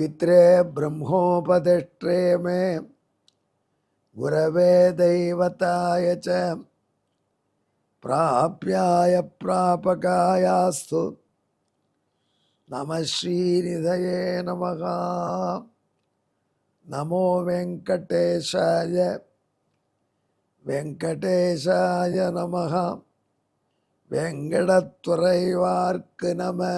पित्रे ब्रह्मोपदिष्ट्रे मे गुरवे दैवताय च प्राप्याय प्रापकायास्तु नमः श्रीनिधये नमः। नमो वेंकटेशाय वेंकटेशाय नमः। वेंकटत्वरैवार्क नमः।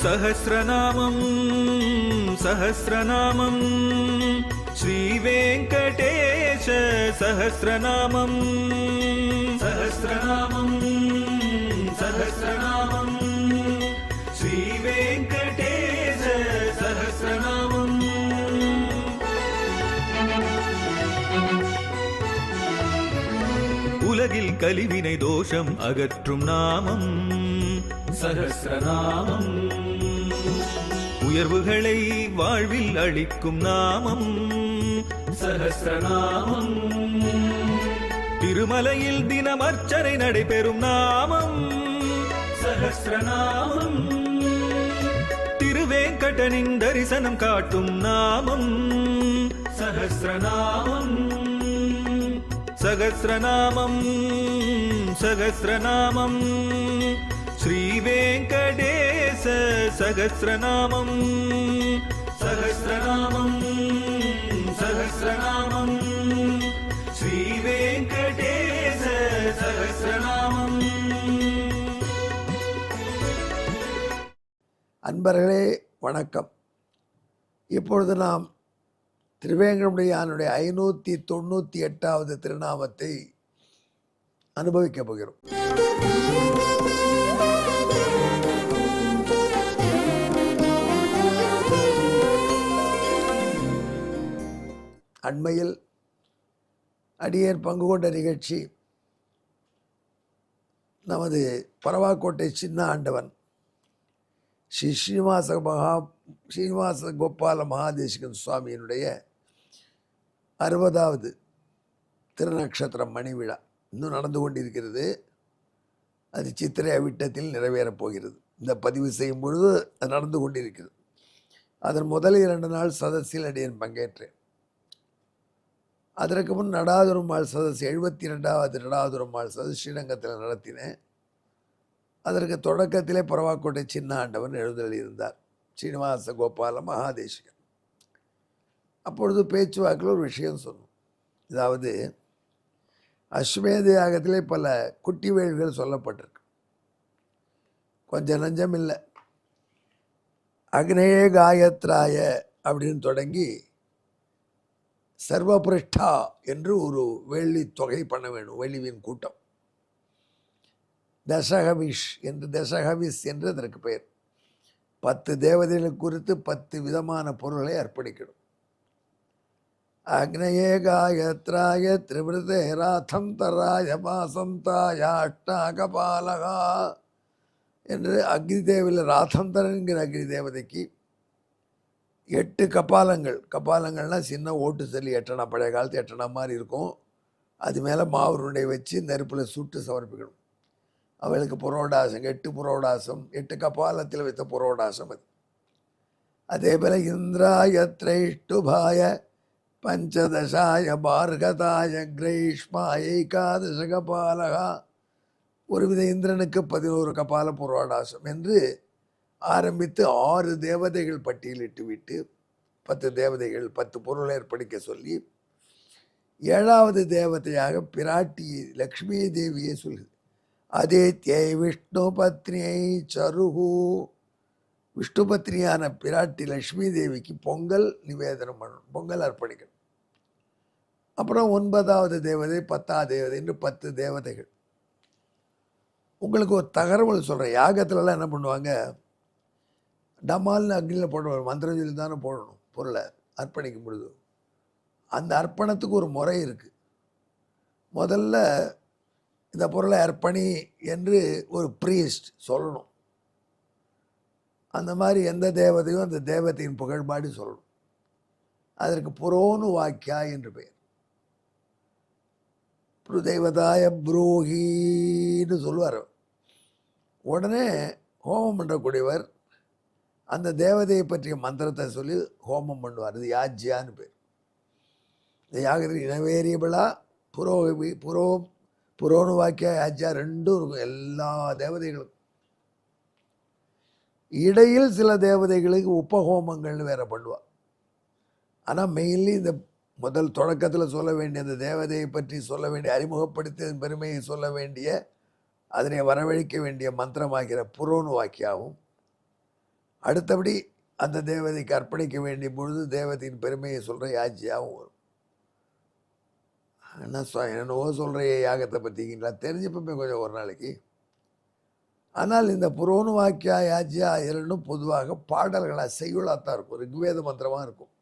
सहस्रनामं सहस्रनामं श्रीवेङ्कटेश सहस्रनामं सहस्रनामं सहस्रनामं श्रीवेङ्कटेश सहस्रनामं। உலகில் கலிவினை தோஷம் அகற்றும் நாமம் சஹஸ்ரநாமம். உயர்வுகளை வாழ்வில் அளிக்கும் நாமம் சஹஸ்ரநாமம். திருமலையில் தினம் அர்ச்சனை நடைபெறும் நாமம் சஹஸ்ரநாமம். திருவேங்கடனின் தரிசனம் காட்டும் நாமம் சஹஸ்ரநாமம். சகஸ்ரநாமம் சகஸ்ரநாமம் श्रीवेङ्कटेश सहस्रनामं सहस्रनामं सहस्रनामं श्रीवेङ्कटेश सहस्रनामं। அன்பர்களே வணக்கம். இப்பொழுது நாம் திருவேங்கடமுடையானுடைய 598வது திருநாமத்தை அனுபவிக்கப் போகிறோம். அண்மையில் அடியேன் பங்கு கொண்ட நிகழ்ச்சி நமது பரவாக்கோட்டை சின்ன ஆண்டவன் ஸ்ரீ ஸ்ரீனிவாச கோபால மகாதேசிகன் சுவாமியினுடைய 60வது திருநக்ஷத்திரம் மணி விழா இன்னும் நடந்து கொண்டிருக்கிறது. அது சித்திரை அவிட்டத்தில் நிறைவேறப் போகிறது. இந்த பதிவு செய்யும் பொழுது அது நடந்து கொண்டிருக்கிறது. அதன் முதல் 2 நாள் சதஸில் அடியேன் பங்கேற்றேன். அதற்கு முன் நடாதுருமாள் சதஸ் 72வது நடாதுருமாள் சதஸ் ஸ்ரீரங்கத்தில் நடத்தினேன். அதற்கு தொடக்கத்திலே பரவாக்கோட்டை சின்ன ஆண்டவன் எழுந்தள்ளியிருந்தார் ஸ்ரீனிவாச கோபால மகாதேசிகன். அப்பொழுது பேச்சுவாக்கில் ஒரு விஷயம் சொன்னோம். அதாவது அஸ்வமேத யாகத்திலே பல குட்டி வேள்கள் சொல்லப்பட்டிருக்கு. கொஞ்சம் நஞ்சம் இல்லை. அக்னேய காயத்ராய அப்படின்னு தொடங்கி சர்வபிருஷ்டா என்று ஒரு வேள்வி தொகை பண்ண வேணும். வேள்வியின் கூட்டம் தசகவிஷ் என்று அதற்கு பெயர். 10 தேவதைகள் குறித்து 10 விதமான பொருள்களை அர்ப்பணிக்கணும். அக்னயே காயத்ராய திரிவிருதே ராதம் தராய பாசந்தாய அஷ்டாகபாலகா என்று அக்னி தேவையில் ராதந்தரன் என்கிற அக்னி தேவதைக்கு 8 கபாலங்கள்னால் சின்ன ஓட்டு சல்லி 8 அணா, பழைய காலத்து 8 அணா மாதிரி இருக்கும். அது மேலே மாவுருண்டை வச்சு நெருப்பில் சுட்டு சமர்ப்பிக்கணும். அவளுக்கு புரோடாசம் 8 புரோடாசம் 8 கபாலத்தில் வைத்த புரோடாசம் அது. அதே போல் இந்திராய திரைஷ்டுபாய பஞ்சதசாய பார்கதாய கிரீஷ்மாய ஏகாதச கபாலகா. ஒருவித இந்திரனுக்கு 11 கபால புரோடாசம் என்று ஆரம்பித்து 6 தேவதைகள் பட்டியலிட்டு விட்டு 10 தேவதைகள் 10 பொருளை ஏற்படுத்த சொல்லி 7வது தேவதையாக பிராட்டி லக்ஷ்மி தேவியை சொல்லுது. அதேத்யை விஷ்ணு பத்னியை சருகு. விஷ்ணு பத்னியான பிராட்டி லக்ஷ்மி தேவிக்கு பொங்கல் நிவேதனம் பண்ணணும், பொங்கல் அர்ப்பணிக்கணும். அப்புறம் 9வது தேவதை 10வது தேவதை என்று 10 தேவதைகள். உங்களுக்கு ஒரு தகவல் சொல்கிறேன். யாகத்துலலாம் என்ன பண்ணுவாங்க, டமால்னு அக்னியில் போடுவாங்க. மந்திரம் சொல்லி தானே போடணும் பொருளை. அர்ப்பணிக்கும் பொழுது அந்த அர்ப்பணத்துக்கு ஒரு முறை இருக்குது. முதல்ல இந்த பொருளை அர்ப்பணி என்று ஒரு ப்ரீஸ்ட் சொல்லணும். அந்த மாதிரி எந்த தேவதையும் அந்த தேவதையின் புகழ்பாடி சொல்லணும். அதற்கு புரோனு வாக்கியா என்று பெயர். புருதேவதாய புரோகின்னு சொல்லுவார். உடனே ஹோமம் பண்ணக்கூடியவர் அந்த தேவதையை பற்றிய மந்திரத்தை சொல்லி ஹோமம் பண்ணுவார். இது யாஜ்யான்னு பேர். இந்த யாகத்தில் இனவேரியபிளாக புரோனு வாக்கியா யாஜ்யா ரெண்டும் இருக்கும். எல்லா தேவதைகளுக்கும் இடையில் சில தேவதைகளுக்கு உபஹோமங்கள்னு வேற பண்ணுவாள். ஆனால் மெயின்லி இந்த முதல் தொடக்கத்தில் சொல்ல வேண்டிய அந்த தேவதையை பற்றி சொல்ல வேண்டிய, அறிமுகப்படுத்தி பெருமையை சொல்ல வேண்டிய, அதனை வரவழைக்க வேண்டிய மந்திரமாகிற புரோனு வாக்கியாவும், அடுத்தபடி அந்த தேவதைக்கு அர்ப்பணிக்க வேண்டிய பொழுது தேவதையின் பெருமையை சொல்கிற யாஜ்யாவும் வரும். என்னவோ சொல்கிற யாகத்தை பற்றிங்களா தெரிஞ்சப்பமே கொஞ்சம் ஒரு நாளைக்கு. ஆனால் இந்த புரோனு வாக்கியா யாஜ்யா இரண்டும் பொதுவாக பாடல்களாக செய்யுளாக தான் இருக்கும். ரிக்வேத மந்திரமாக இருக்கும்.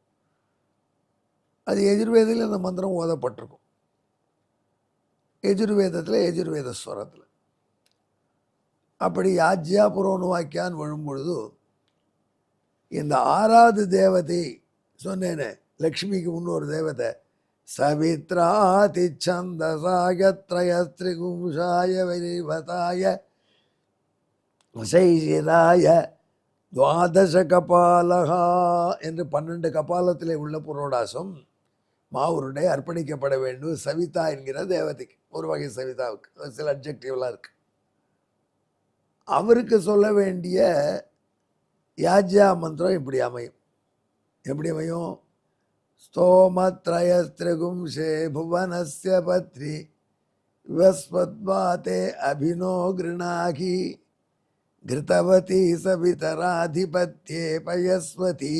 அது எஜுர்வேதத்தில் இந்த மந்திரம் ஓதப்பட்டிருக்கும். எஜுர்வேதத்தில் எஜுர்வேத ஸ்வரத்தில். அப்படி யாஜ்யா புரோனு வாக்கியான்னு விழும்பொழுது இந்த 6வது தேவதை சொன்னேன்னு, லக்ஷ்மிக்கு முன்னொரு தேவதை, சவித்ராதி சந்தசாயத்ரயஸ்திரிகும்சாய வைவதாய சைசிராய துவாதச கபாலகா என்று 12 கபாலத்தில் உள்ள புரோடாசம் மாவுருடை அர்ப்பணிக்கப்பட வேண்டும். சவிதா என்கிற தேவதைக்கு, ஒரு வகை சவிதாவுக்கு சில அப்ஜெக்டிவ்லாம் இருக்கு. அவருக்கு சொல்ல வேண்டிய யாஜ்யா மந்திரம் இப்படி அமையும். எப்படி அமையும்? ஸ்தோமத்ரயஸ்திரிகும்சே புவனஸ்ய பத்ரி விவஸ்வத்வாதே அபினோ கிருணாகி கிருதவதி சவிதராதிபத்யே பயஸ்வதி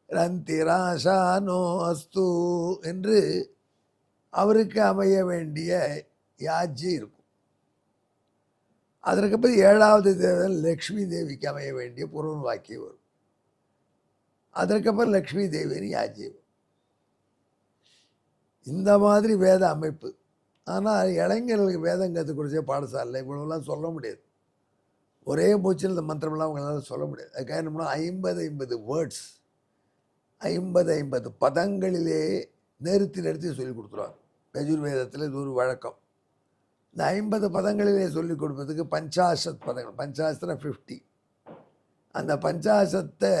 ரந்திராசானோ அஸ்து என்று அவருக்கு அமைய வேண்டிய யாஜ்ஜி இருக்கும். அதற்கப்புறம் 7வது தேவதை லக்ஷ்மி தேவிக்கு அமைய வேண்டிய புரோனு வாக்கியம் வரும். அதற்கப்புறம் லக்ஷ்மி தேவின்னு யாஜ்ஜி வரும். இந்த மாதிரி வேத அமைப்பு. ஆனால் இளைஞர்களுக்கு வேதம் கற்றுக் கொடுத்த பாடசாலை இவ்வளோலாம் சொல்ல முடியாது. ஒரே மூச்சில் இந்த மந்திரம்லாம் அவங்களால சொல்ல முடியாது. அதுக்காக என்னன்னா 50 வேர்ட்ஸ், 50 பதங்களிலே நிறுத்தி சொல்லி கொடுத்துருவாங்க. யஜுர்வேதத்தில் இது ஒரு வழக்கம். இந்த 50 பதங்களிலே சொல்லிக் கொடுப்பதுக்கு பஞ்சாசத் பதங்கள், பஞ்சாசத்தில் 50. அந்த பஞ்சாசத்தை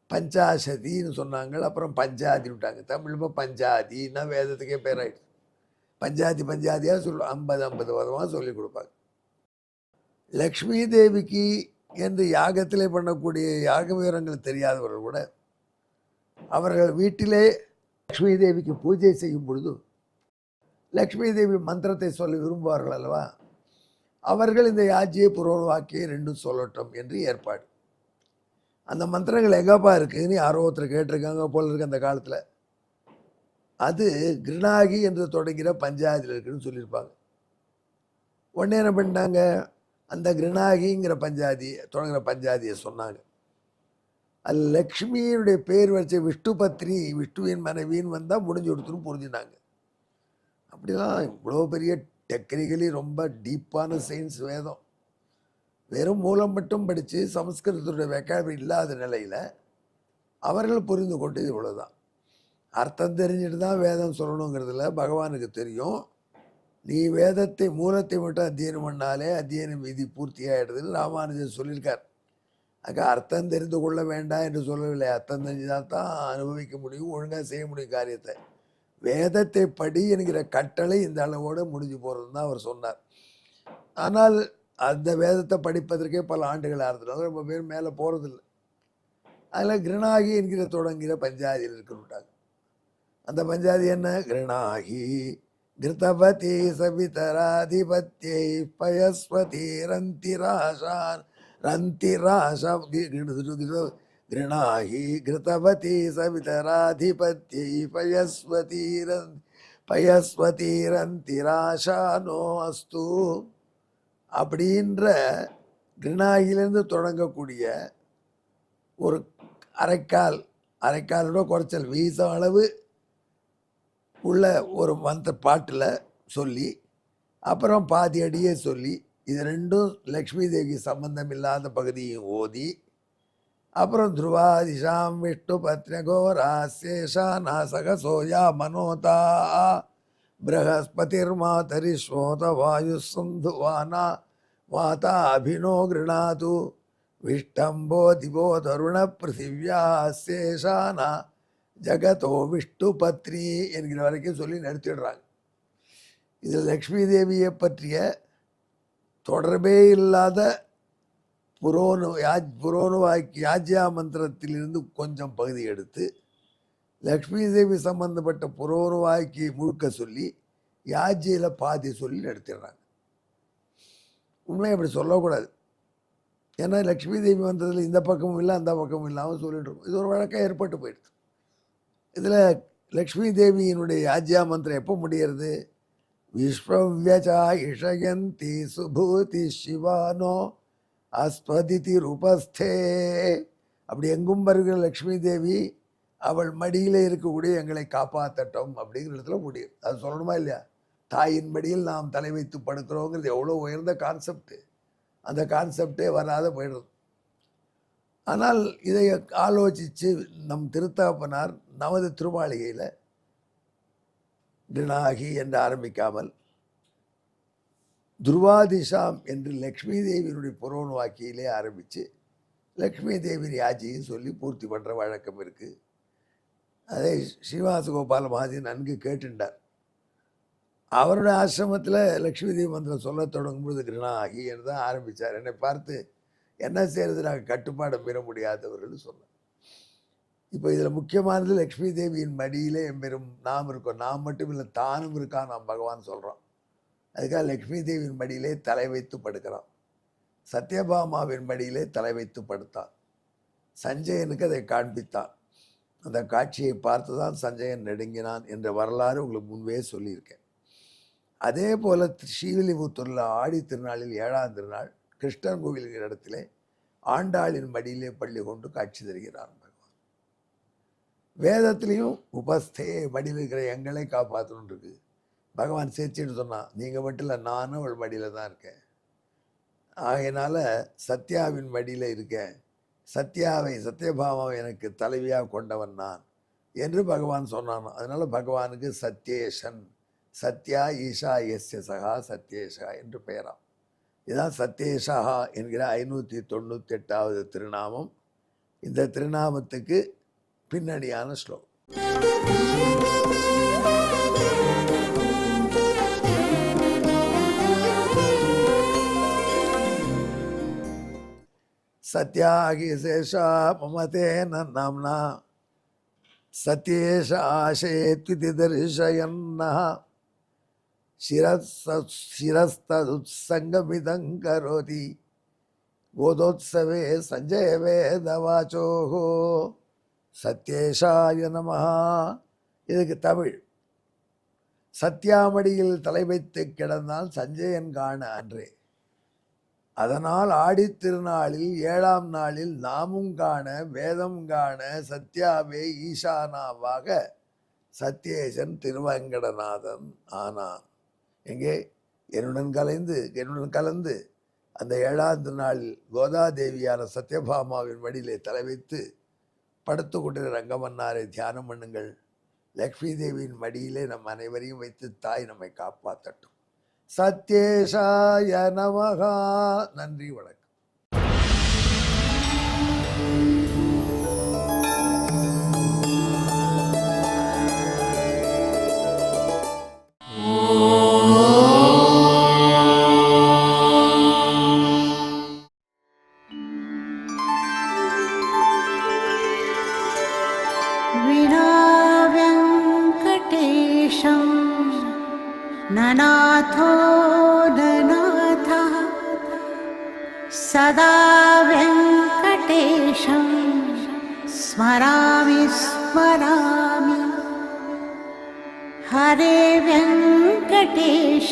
பஞ்சாசதின்னு சொன்னாங்க. அப்புறம் பஞ்சாதி விட்டாங்க. தமிழ் இப்போ பஞ்சாதின்னா வேதத்துக்கே பேராயிடுச்சு. பஞ்சாதியாக சொல்லுவாங்க. 50 பதமாக சொல்லிக் கொடுப்பாங்க. லக்ஷ்மி தேவிக்கு என்று யாகத்திலே பண்ணக்கூடிய யாக விவரங்கள் தெரியாதவர்கள் கூட அவர்கள் வீட்டிலே லக்ஷ்மி தேவிக்கு பூஜை செய்யும் பொழுது லக்ஷ்மி தேவி மந்திரத்தை சொல்ல விரும்புவார்கள் அல்லவா, அவர்கள் இந்த யாஜ்யை புரோனு வாக்கியை ரெண்டும் சொல்லட்டும் என்று ஏற்பாடு. அந்த மந்திரங்கள் எங்கப்பா இருக்குதுன்னு யாரோ ஒருத்தர் கேட்டிருக்காங்க போல இருக்கு அந்த காலத்தில். அது கிருணாகி என்று தொடங்குகிற பஞ்சாயத்தில் இருக்குதுன்னு சொல்லியிருப்பாங்க. உடனே என்ன பண்ணிட்டாங்க, அந்த கிருணாகிங்கிற தொடங்குகிற பஞ்சாதியை சொன்னாங்க. அது லக்ஷ்மியினுடைய பேர் வச்ச விஷ்ணு பத்ரி, விஷ்ணுவின் மனைவின்னு வந்தால் முடிஞ்சு கொடுத்துன்னு புரிஞ்சுனாங்க. அப்படிலாம் இவ்வளோ பெரிய டெக்னிக்கலி ரொம்ப டீப்பான சயின்ஸ் வேதம். வெறும் மூலம் மட்டும் படித்து சமஸ்கிருதத்துடைய வெக்காபுலரி இல்லாத நிலையில் அவர்கள் புரிந்து கொண்டது இவ்வளோதான். அர்த்தம் தெரிஞ்சுட்டு தான் வேதம் சொல்லணுங்கிறதுல பகவானுக்கு தெரியும். நீ வேதத்தை மூலத்தை மட்டும் அத்தியனம் பண்ணாலே அத்தியனம் விதி பூர்த்தி ஆகிடுதுன்னு ராமானுஜர் சொல்லியிருக்கார். அக்கா அர்த்தம் தெரிந்து கொள்ள வேண்டாம் என்று சொல்லவில்லை. அர்த்தம் தெரிஞ்சுதான் தான் அனுபவிக்க முடியும், ஒழுங்காக செய்ய முடியும் காரியத்தை. வேதத்தை படி என்கிற கட்டளை இந்த அளவோடு முடிஞ்சு போகிறதுன்னு தான் அவர் சொன்னார். ஆனால் அந்த வேதத்தை படிப்பதற்கே பல ஆண்டுகள் ஆகிறதுனால ரொம்ப பேர் மேலே போகிறதில்லை. அதில் கிருணாகி என்கிற தொடங்குகிற பஞ்சாதியில் இருக்குன்னுட்டாங்க. அந்த பஞ்சாதி என்ன? கிருணாகி கிருதபதி சவிதராதிபத்யை பயஸ்வதி கிருணாகி கிருதபதி சவிதராதிபத்யை பயஸ்வதீரந்திராசானோ அஸ்து அப்படின்ற கிருணாகிலிருந்து தொடங்கக்கூடிய ஒரு அரைக்கால் அரைக்காலோட குறைச்சல் வீசம் அளவு உள்ள ஒரு பாட்டில் சொல்லி அப்புறம் பாதி அடியே சொல்லி இது ரெண்டும் லக்ஷ்மி தேவி சம்பந்தம் இல்லாத பகுதியும் ஓதி அப்புறம் துருவாதிஷாம் விஷ்ணு பத்னகோராசேஷா நாசக சோயா மனோதா பிரகஸ்பதிர் மாதரிஸ்வோத வாயு சந்துவானா மாதா அபினோ கிருணாது விஷ்டம்போ திவோ தருண பிருத்திவியாசேஷானா ஜகதோ விஷ்ணு பத்னி என்கிற வரைக்கும் சொல்லி நடத்திடுறாங்க. இதில் லக்ஷ்மி தேவியை பற்றிய தொடர்பே இல்லாத யாஜ்யா மந்திரத்திலிருந்து கொஞ்சம் பகுதி எடுத்து லக்ஷ்மி தேவி சம்பந்தப்பட்ட புரோனுவாக்கி முழுக்க சொல்லி யாஜ்யில பாதி சொல்லி நடத்திடுறாங்க. உண்மையை அப்படி சொல்லக்கூடாது. ஏன்னா லக்ஷ்மி தேவி மந்திரத்தில் இந்த பக்கமும் இல்லை அந்த பக்கமும் இல்லாமல் சொல்லிட்டு இருக்கோம். இது ஒரு வழக்கம் ஏற்பட்டு போயிடுது. இதில் லக்ஷ்மி தேவியினுடைய யாஜ்யா மந்திரம் எப்போ முடிகிறது? விஸ்வவ்யஜா இஷயந்தி சுபூதி சிவானோ அஸ்வதிதி ரூபஸ்தே. அப்படி எங்கும் வருகிற லக்ஷ்மி தேவி அவள் மடியில் இருக்கக்கூடிய எங்களை காப்பாற்றட்டும் அப்படிங்கிற இடத்துல முடியும். அது சொல்லணுமா இல்லையா? தாயின் மடியில் நாம் தலை வைத்து படுக்கிறோங்கிறது எவ்வளோ உயர்ந்த கான்செப்டு. அந்த கான்செப்டே வராத போயிடுறது. ஆனால் இதை ஆலோசித்து நம் திருத்தகப்பனார் நமது திருமாளிகையில் கிருணாகி என்று ஆரம்பிக்காமல் துருவாதிஷாம் என்று லக்ஷ்மி தேவியினுடைய புரோனுவாக்கியிலே ஆரம்பித்து லக்ஷ்மி தேவியின் யாஜியும் சொல்லி பூர்த்தி பண்ணுற வழக்கம் இருக்குது. அதை ஸ்ரீனிவாச கோபால மகாஜி நன்கு கேட்டுண்டார். அவருடைய ஆசிரமத்தில் லக்ஷ்மி தேவி மந்திரம் சொல்ல தொடங்கும்போது கிருணாகி என்று தான் ஆரம்பித்தார். என்னை பார்த்து என்ன செய்கிறது, நாங்கள் கட்டுப்பாடு பெற முடியாதவர்கள் சொன்னார். இப்போ இதில் முக்கியமானது லக்ஷ்மி தேவியின் மடியிலே எம்பெரும் நாம் இருக்கோம். நாம் மட்டும் இல்லை, தானும் இருக்கா நாம் பகவான் சொல்கிறோம். அதுக்காக லக்ஷ்மி தேவியின் மடியிலே தலை வைத்து படுக்கிறான். சத்யபாமாவின் மடியிலே தலை வைத்து படுத்தான். சஞ்சயனுக்கு அதை காண்பித்தான். அந்த காட்சியை பார்த்து தான் சஞ்சயன் நெடுங்கினான் என்ற வரலாறு உங்களுக்கு முன்பே சொல்லியிருக்கேன். அதே போல் ஸ்ரீவில்லிபுத்தூரில் ஆடி திருநாளில் 7ஆம் திருநாள் கிருஷ்ணன் கோவிலுங்கிற இடத்திலே ஆண்டாளின் மடியிலே பள்ளி கொண்டு காட்சி தருகிறான் பகவான். வேதத்திலையும் உபஸ்தே மடியில் இருக்கிற எங்களை காப்பாற்றணும் இருக்கு. பகவான் சேர்ச்சிட்டு சொன்னான், நீங்கள் மட்டும் இல்லை, நானும் அவள் மடியில் தான் இருக்கேன். ஆகையினால சத்யாவின் மடியில் இருக்கேன். சத்யபாமாவை எனக்கு தலைவியாக கொண்டவன் நான் என்று பகவான் சொன்னான். அதனால பகவானுக்கு சத்யேஷன், சத்யா ஈஷா எஸ்ய சகா சத்யேஷா என்று பெயராம். இதுதான் சத்யேஷா என்கிற 598வது திருநாமம். இந்த திருநாமத்துக்கு பின்னணியான ஸ்லோகம். சத்யாகி சேஷா மமதேன நாம்னா சத்யேஷ ஆசேத்விதி தரிசயன்னஹ சிரஸ்ததுத்சங்கமிதங் கரோதி கோதோத்சவே சஞ்சய வேதவாச்சோஹோ சத்யேஷாய நமஹ. இதுக்கு தமிழ், சத்யாமடியில் தலை வைத்து கிடந்தான் சஞ்சயன் காண அன்றே. அதனால் ஆடி திருநாளில் 7ஆம் நாளில் நாமும் காண வேதம் காண சத்யாவே ஈசானாவாக சத்யேசன் திருவங்கடநாதன் ஆனான். எங்கே? என்னுடன் கலந்து அந்த 7ஆம் திருநாளில் கோதாதேவியான சத்யபாமாவின் மடியிலே தலை வைத்து படுத்து கொண்டிருக்கிற ரங்கமன்னாரை தியானம் பண்ணுங்கள். லக்ஷ்மி தேவியின் மடியிலே நம் அனைவரையும் வைத்து தாய் நம்மை காப்பாற்றட்டும். சத்யேஷாய நமஹ. நன்றி, வணக்கம். ननाथो ननाथः सदा वेङ्कटेशं स्मरामि स्मरामि. हरे वेङ्कटेश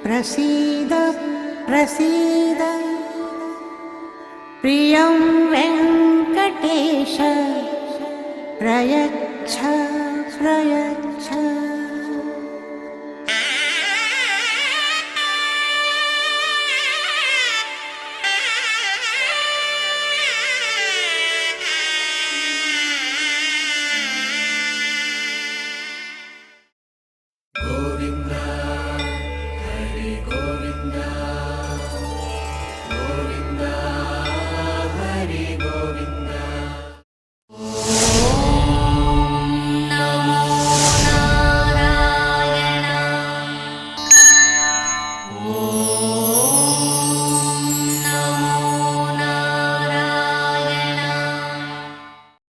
प्रसीद प्रसीद. प्रियं वेङ्कटेश प्रयच्छ प्रयच्छ